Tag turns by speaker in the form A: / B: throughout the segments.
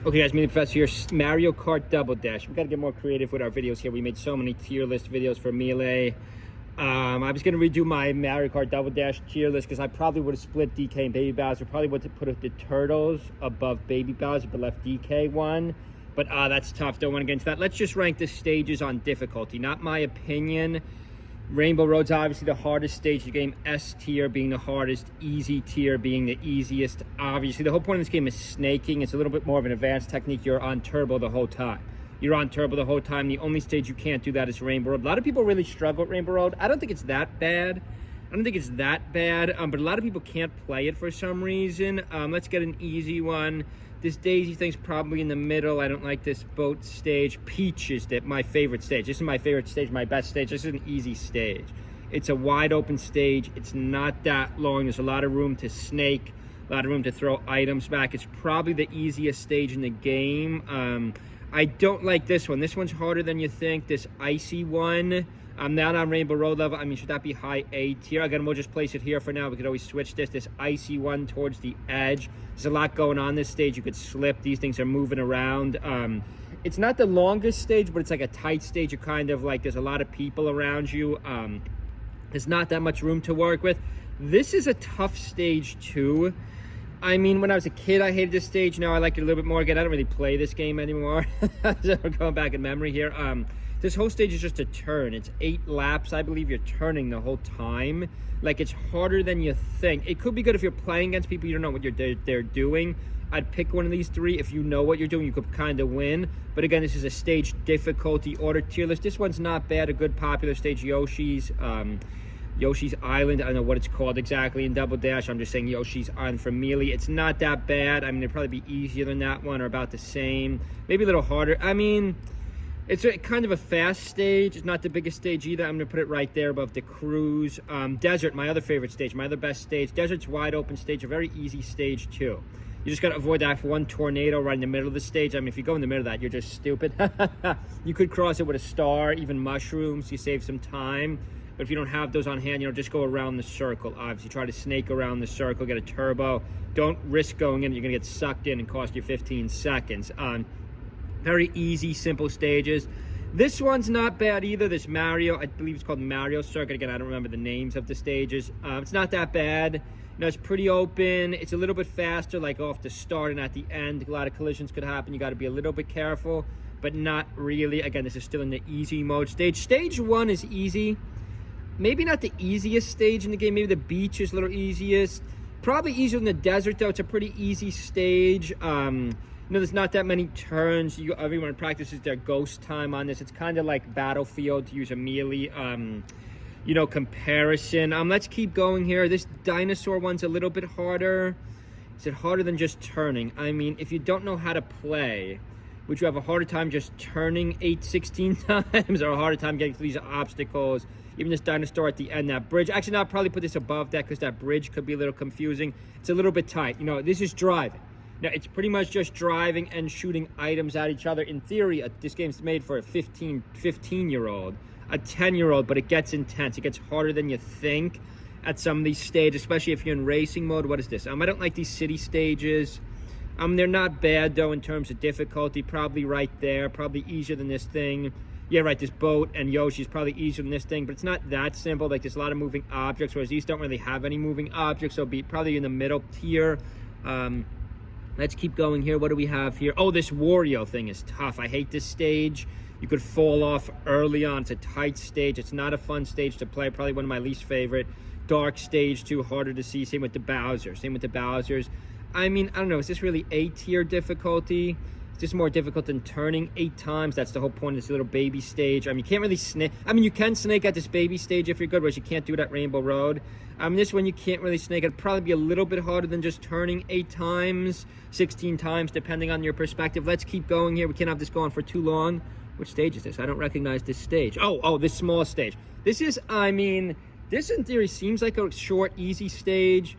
A: Okay guys, me and Professor here, Mario Kart Double Dash. We gotta get more creative with our videos here. We made so many tier list videos for Melee. I was gonna redo my Mario Kart Double Dash tier list because I probably would have split DK and Baby Bowser. Probably would have put the Turtles above Baby Bowser, but left DK one. But that's tough, don't wanna get into that. Let's just rank the stages on difficulty, not my opinion. Rainbow Road's obviously the hardest stage of the game, S tier being the hardest, easy tier being the easiest. Obviously, the whole point of this game is snaking. It's a little bit more of an advanced technique. You're on turbo the whole time. You're on turbo the whole time. The only stage you can't do that is Rainbow Road. A lot of people really struggle with Rainbow Road. I don't think it's that bad. But a lot of people can't play it for some reason. Let's get an easy one. This Daisy thing's probably in the middle. I don't like this boat stage. Peach is my favorite stage. This is my favorite stage, my best stage. This is an easy stage. It's a wide open stage. It's not that long. There's a lot of room to snake, a lot of room to throw items back. It's probably the easiest stage in the game. I don't like this one. This one's harder than you think. This icy one. I'm not on Rainbow Road level. I mean, should that be high A tier? Again, we'll just place it here for now. We could always switch this icy one towards the edge. There's a lot going on this stage. You could slip. These things are moving around. It's not the longest stage, but it's like a tight stage. You're kind of like, there's a lot of people around you. There's not that much room to work with. This is a tough stage too. I mean, when I was a kid, I hated this stage. Now I like it a little bit more. Again, I don't really play this game anymore. So we're going back in memory here. This whole stage is just a turn. It's 8 laps. I believe you're turning the whole time. Like, it's harder than you think. It could be good if you're playing against people you don't know what they're doing. I'd pick one of these 3. If you know what you're doing, you could kind of win. But again, this is a stage difficulty order tier list. This one's not bad. A good popular stage, Yoshi's Island. I don't know what it's called exactly in Double Dash. I'm just saying Yoshi's Island for Melee. It's not that bad. I mean, it'd probably be easier than that one or about the same. Maybe a little harder. I mean, it's kind of a fast stage. It's not the biggest stage either. I'm going to put it right there above the Cruise. Desert, my other favorite stage, my other best stage. Desert's wide open stage, a very easy stage too. You just got to avoid that one tornado right in the middle of the stage. I mean, if you go in the middle of that, you're just stupid. You could cross it with a star, even mushrooms. You save some time. But if you don't have those on hand, just go around the circle. Obviously, try to snake around the circle, get a turbo. Don't risk going in. You're going to get sucked in and cost you 15 seconds. Very easy, simple stages. This one's not bad either. This Mario, I believe it's called Mario Circuit. Again, I don't remember the names of the stages. It's not that bad. It's pretty open. It's a little bit faster, like off the start and at the end. A lot of collisions could happen. You got to be a little bit careful, but not really. Again, this is still in the easy mode stage. Stage 1 is easy. Maybe not the easiest stage in the game. Maybe the beach is a little easiest. Probably easier than the desert, though. It's a pretty easy stage. There's not that many turns. Everyone practices their ghost time on this. It's kind of like Battlefield, to use a Melee, comparison. Let's keep going here. This dinosaur one's a little bit harder. Is it harder than just turning? I mean, if you don't know how to play, would you have a harder time just turning 16 times, or a harder time getting through these obstacles? Even this dinosaur at the end, that bridge. Actually, no, I'll probably put this above that because that bridge could be a little confusing. It's a little bit tight. This is driving. Now, it's pretty much just driving and shooting items at each other. In theory, this game's made for a 15-year-old, a 10-year-old, but it gets intense. It gets harder than you think at some of these stages, especially if you're in racing mode. What is this? I don't like these city stages. They're not bad, though, in terms of difficulty. Probably right there. Probably easier than this thing. Yeah, right, this boat and Yoshi's probably easier than this thing, but it's not that simple. Like, there's a lot of moving objects, whereas these don't really have any moving objects, so be probably in the middle tier. Let's keep going here. What do we have here? Oh, this Wario thing is tough. I hate this stage. You could fall off early on. It's a tight stage. It's not a fun stage to play. Probably one of my least favorite. Dark stage, too, harder to see. Same with the Bowsers. I mean, I don't know. Is this really A tier difficulty? Is this more difficult than turning 8 times? That's the whole point of this little baby stage. I mean, you can't really snake. I mean, you can snake at this baby stage if you're good, whereas you can't do it at Rainbow Road. This one you can't really snake. It'd probably be a little bit harder than just turning 8 times, 16 times, depending on your perspective. Let's keep going here. We can't have this going for too long. Which stage is this? I don't recognize this stage. Oh, this small stage. This is, this in theory seems like a short, easy stage.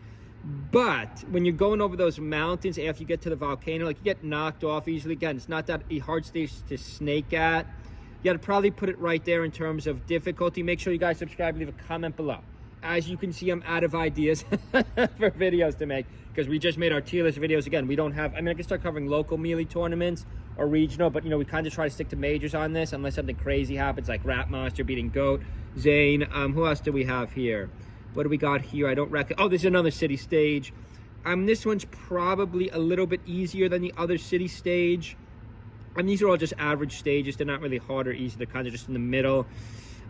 A: But when you're going over those mountains after you get to the volcano, like, you get knocked off easily. Again, it's not that a hard stage to snake at. You got to probably put it right there in terms of difficulty. Make sure you guys subscribe, leave a comment below. as you can see, I'm out of ideas for videos to make because we just made our tier list videos. Again, we don't have, I mean, I can start covering local Melee tournaments or regional, but, you know, we kind of try to stick to majors on this unless something crazy happens, like Rat Monster beating Goat, Zane. Who else do we have here? What do we got here? I don't reckon. Oh, this is another city stage. This one's probably a little bit easier than the other city stage. These are all just average stages. They're not really hard or easy. They're kind of just in the middle.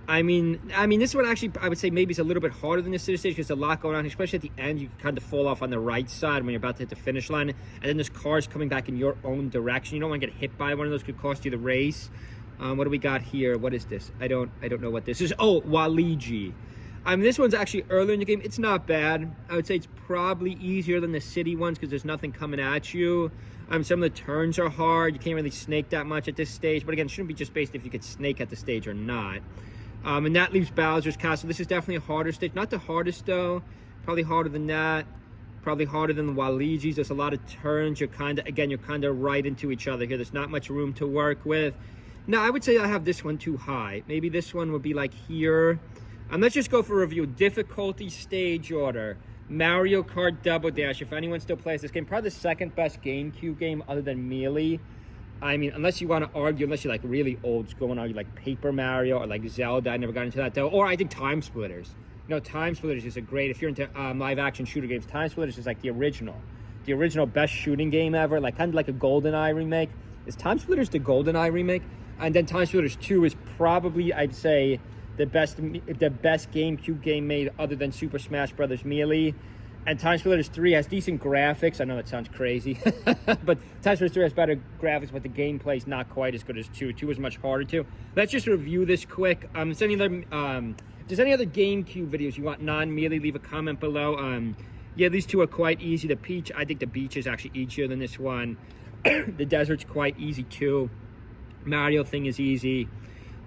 A: I mean, this one actually, I would say maybe it's a little bit harder than the city stage because there's a lot going on, especially at the end. You can kind of fall off on the right side when you're about to hit the finish line. And then there's cars coming back in your own direction. You don't want to get hit by one of those. Could cost you the race. What do we got here? What is this? I don't know what this is. Oh, Waligi. This one's actually earlier in the game. It's not bad. I would say it's probably easier than the city ones because there's nothing coming at you. Some of the turns are hard. You can't really snake that much at this stage. But again, it shouldn't be just based if you could snake at the stage or not. And that leaves Bowser's Castle. This is definitely a harder stage. Not the hardest, though. Probably harder than that. Probably harder than the Waluigi's. There's a lot of turns. You're kind of right into each other here. There's not much room to work with. Now, I would say I have this one too high. Maybe this one would be like here. Let's just go for a review. Difficulty stage order. Mario Kart Double Dash. If anyone still plays this game, probably the second best GameCube game other than Melee. I mean, unless you want to argue, unless you're like really old school and argue like Paper Mario or like Zelda. I never got into that though. Or I think Time Splitters. You know, Time Splitters is a great, if you're into live action shooter games, Time Splitters is like the original best shooting game ever. Like kind of like a GoldenEye remake. Is Time Splitters the GoldenEye remake? And then Time Splitters 2 is probably, I'd say, the best GameCube game made other than Super Smash Bros. Melee. And Time Splitters 3 has decent graphics. I know that sounds crazy. But Time Splitters 3 has better graphics, but the gameplay is not quite as good as 2. 2 is much harder to. Let's just review this quick. If there's any other GameCube videos you want non-Melee, leave a comment below. Yeah, these two are quite easy. The Peach, I think the Beach is actually easier than this one. The Desert's quite easy too. Mario thing is easy.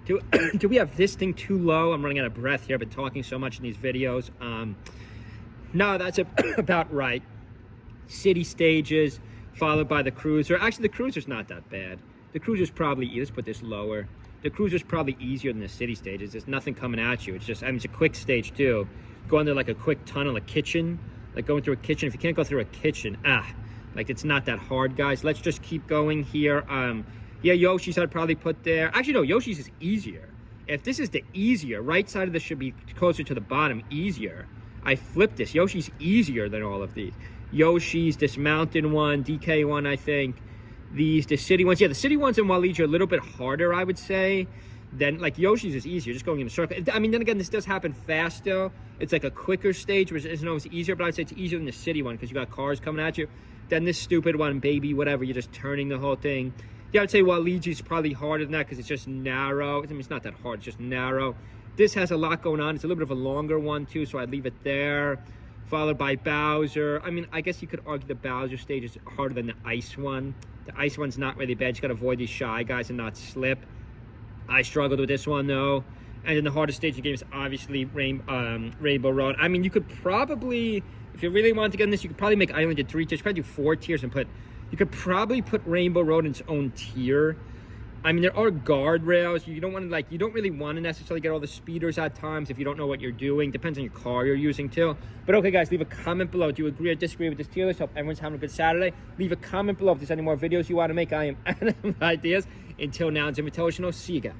A: Do we have this thing too low? I'm running out of breath here. I've been talking so much in these videos. No, that's about right. City stages, followed by the Cruiser. Actually, the Cruiser's not that bad. The Cruiser's probably, let's put this lower. The Cruiser's probably easier than the city stages. There's nothing coming at you. It's just, it's a quick stage too. Go under like a quick tunnel, a kitchen. Like going through a kitchen. If you can't go through a kitchen, like it's not that hard, guys. Let's just keep going here. Yeah, Yoshi's I'd probably put there. Actually, no, Yoshi's is easier. If this is the easier, right side of this should be closer to the bottom, easier. I flipped this. Yoshi's easier than all of these. Yoshi's, this mountain one, DK one, I think. The city ones. Yeah, the city ones in Waluigi are a little bit harder, I would say. Then, like, Yoshi's is easier, just going in a circle. I mean, then again, this does happen fast, though. It's like a quicker stage, which isn't always easier, but I'd say it's easier than the city one, because you got cars coming at you. Then this stupid one, baby, whatever, you're just turning the whole thing. Yeah, I'd say Waluigi's probably harder than that, because it's just narrow. I mean, it's not that hard, it's just narrow. This has a lot going on. It's a little bit of a longer one, too, so I'd leave it there. Followed by Bowser. I mean, I guess you could argue the Bowser stage is harder than the ice one. The ice one's not really bad. You just got to avoid these shy guys and not slip. I struggled with this one, though. And then the hardest stage of the game is obviously Rainbow Road. I mean, you could probably, if you really wanted to get in this, you could probably make Island into 3 tiers. You could probably do 4 tiers and you could probably put Rainbow Road in its own tier. I mean, there are guardrails. You don't want to, you don't really want to necessarily get all the speeders at times if you don't know what you're doing. Depends on your car you're using, too. But okay, guys, leave a comment below. Do you agree or disagree with this tier list? Hope everyone's having a good Saturday. Leave a comment below if there's any more videos you want to make. I am out of ideas. Until now, it's invitational. See you guys.